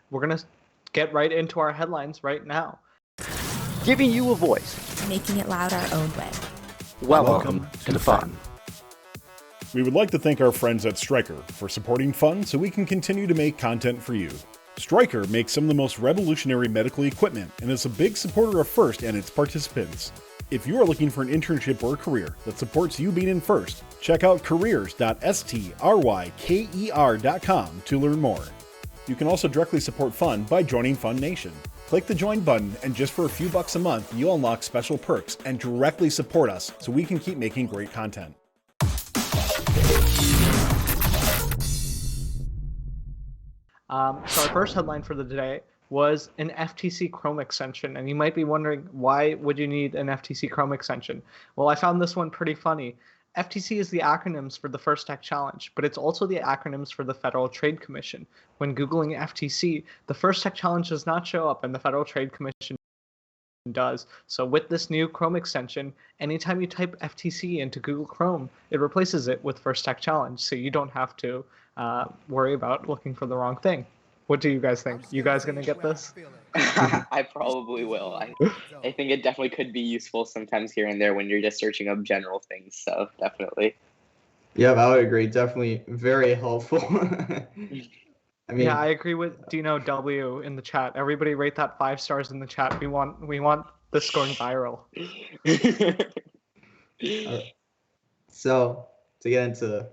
we're going to get right into our headlines right now. Giving you a voice. Making it loud our own way. Welcome to the fun. We would like to thank our friends at Stryker for supporting Fun so we can continue to make content for you. Stryker makes some of the most revolutionary medical equipment and is a big supporter of FIRST and its participants. If you are looking for an internship or career that supports you being in FIRST, check out careers.stryker.com to learn more. You can also directly support Fun by joining Fun Nation. Click the join button, and just for a few bucks a month, you'll unlock special perks and directly support us so we can keep making great content. So our first headline for the day was an FTC Chrome extension, and you might be wondering, why would you need an FTC Chrome extension? Well, I found this one pretty funny. FTC is the acronyms for the First Tech Challenge, but it's also the acronyms for the Federal Trade Commission. When Googling FTC, the First Tech Challenge does not show up, and the Federal Trade Commission does. So with this new Chrome extension, anytime you type FTC into Google Chrome, it replaces it with First Tech Challenge, so you don't have to worry about looking for the wrong thing. What do you guys think? You guys gonna get this? I probably will. I think it definitely could be useful sometimes here and there when you're just searching up general things. So definitely. Yeah, I would agree. Definitely very helpful. I mean, yeah, I agree with Dino W in the chat. Everybody rate that 5 stars in the chat. We want this going viral. So to get into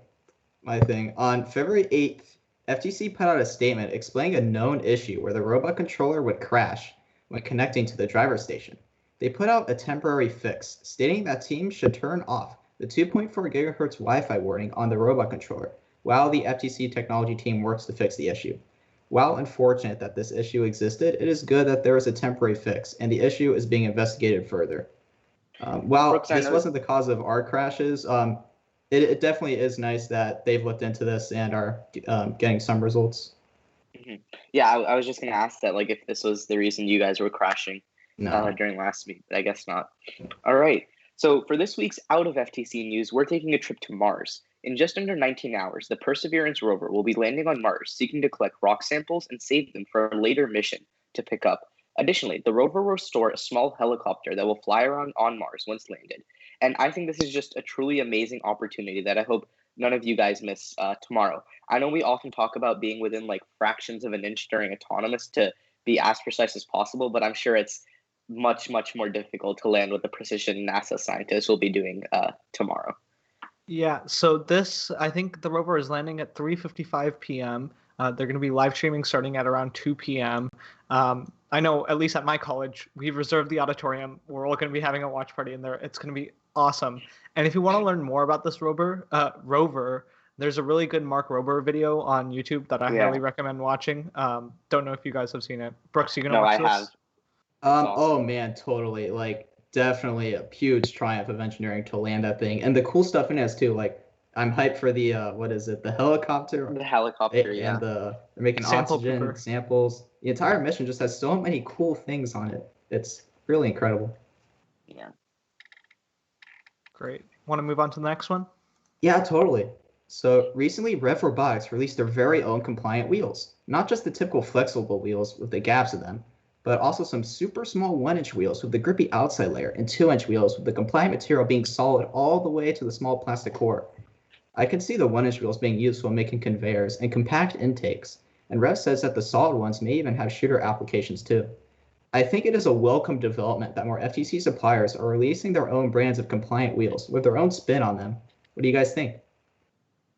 my thing, on February 8th, FTC put out a statement explaining a known issue where the robot controller would crash when connecting to the driver station. They put out a temporary fix, stating that teams should turn off the 2.4 GHz Wi-Fi warning on the robot controller while the FTC technology team works to fix the issue. While unfortunate that this issue existed, it is good that there is a temporary fix, and the issue is being investigated further. While Brooks, this wasn't the cause of our crashes, it definitely is nice that they've looked into this and are getting some results. Mm-hmm. Yeah, I was just going to ask that, like, if this was the reason you guys were crashing during last week, but I guess not. All right. So for this week's Out of FTC news, we're taking a trip to Mars. In just under 19 hours, the Perseverance rover will be landing on Mars, seeking to collect rock samples and save them for a later mission to pick up. Additionally, the rover will store a small helicopter that will fly around on Mars once landed. And I think this is just a truly amazing opportunity that I hope none of you guys miss tomorrow. I know we often talk about being within like fractions of an inch during autonomous to be as precise as possible, but I'm sure it's much, much more difficult to land with the precision NASA scientists will be doing tomorrow. Yeah, so I think the rover is landing at 3:55 p.m. They're going to be live streaming starting at around 2 p.m. I know, at least at my college, we've reserved the auditorium. We're all going to be having a watch party in there. It's going to be awesome. And if you want to learn more about this rover, there's a really good Mark Rober video on YouTube that I highly recommend watching. Don't know if you guys have seen it. Brooks, you going to watch this? No, I have. Awesome. Oh, man, totally. Like, definitely a huge triumph of engineering to land that thing. And the cool stuff in it is, too, like, I'm hyped for the, the helicopter. The helicopter, and they're making oxygen samples. The entire mission just has so many cool things on it. It's really incredible. Yeah. Great. Want to move on to the next one? Yeah, totally. So recently, Rev Robotics released their very own compliant wheels. Not just the typical flexible wheels with the gaps in them, but also some super small 1-inch wheels with the grippy outside layer and 2-inch wheels with the compliant material being solid all the way to the small plastic core. I can see the 1-inch wheels being used when making conveyors and compact intakes, and Rev says that the solid ones may even have shooter applications too. I think it is a welcome development that more FTC suppliers are releasing their own brands of compliant wheels with their own spin on them. What do you guys think?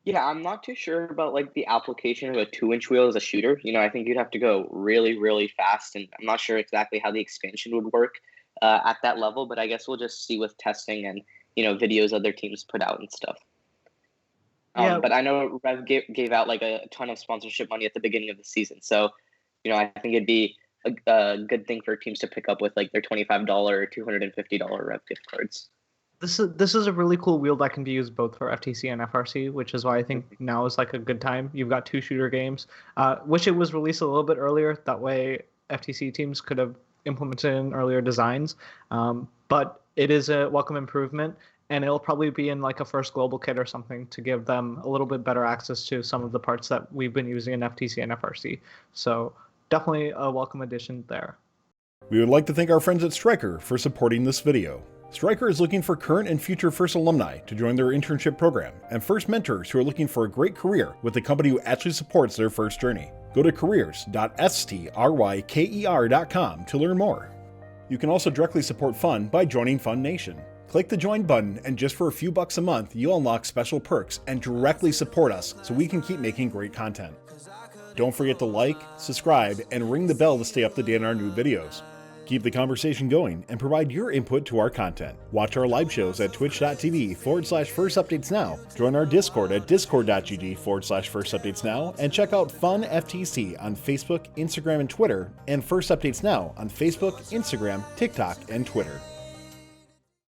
Yeah, I'm not too sure about like the application of a 2-inch wheel as a shooter. You know, I think you'd have to go really, really fast, and I'm not sure exactly how the expansion would work at that level. But I guess we'll just see with testing and videos other teams put out and stuff. But I know Rev gave out like a ton of sponsorship money at the beginning of the season, so I think it'd be a good thing for teams to pick up with like their $25 or $250 Rev gift cards. This is a really cool wheel that can be used both for FTC and FRC, which is why I think now is like a good time. You've got 2 shooter games. Wish it was released a little bit earlier. That way FTC teams could have implemented in earlier designs. But it is a welcome improvement, and it'll probably be in like a first global kit or something to give them a little bit better access to some of the parts that we've been using in FTC and FRC. So definitely a welcome addition there. We would like to thank our friends at Stryker for supporting this video. Stryker is looking for current and future FIRST alumni to join their internship program, and FIRST mentors who are looking for a great career with a company who actually supports their FIRST journey. Go to careers.stryker.com to learn more. You can also directly support Fun by joining Fun Nation. Click the join button, and just for a few bucks a month, you'll unlock special perks and directly support us so we can keep making great content. Don't forget to like, subscribe, and ring the bell to stay up to date on our new videos. Keep the conversation going and provide your input to our content. Watch our live shows at twitch.tv/firstupdatesnow. Join our Discord at discord.gg/firstupdatesnow, and check out Fun FTC on Facebook, Instagram, and Twitter, and First Updates Now on Facebook, Instagram, TikTok, and Twitter.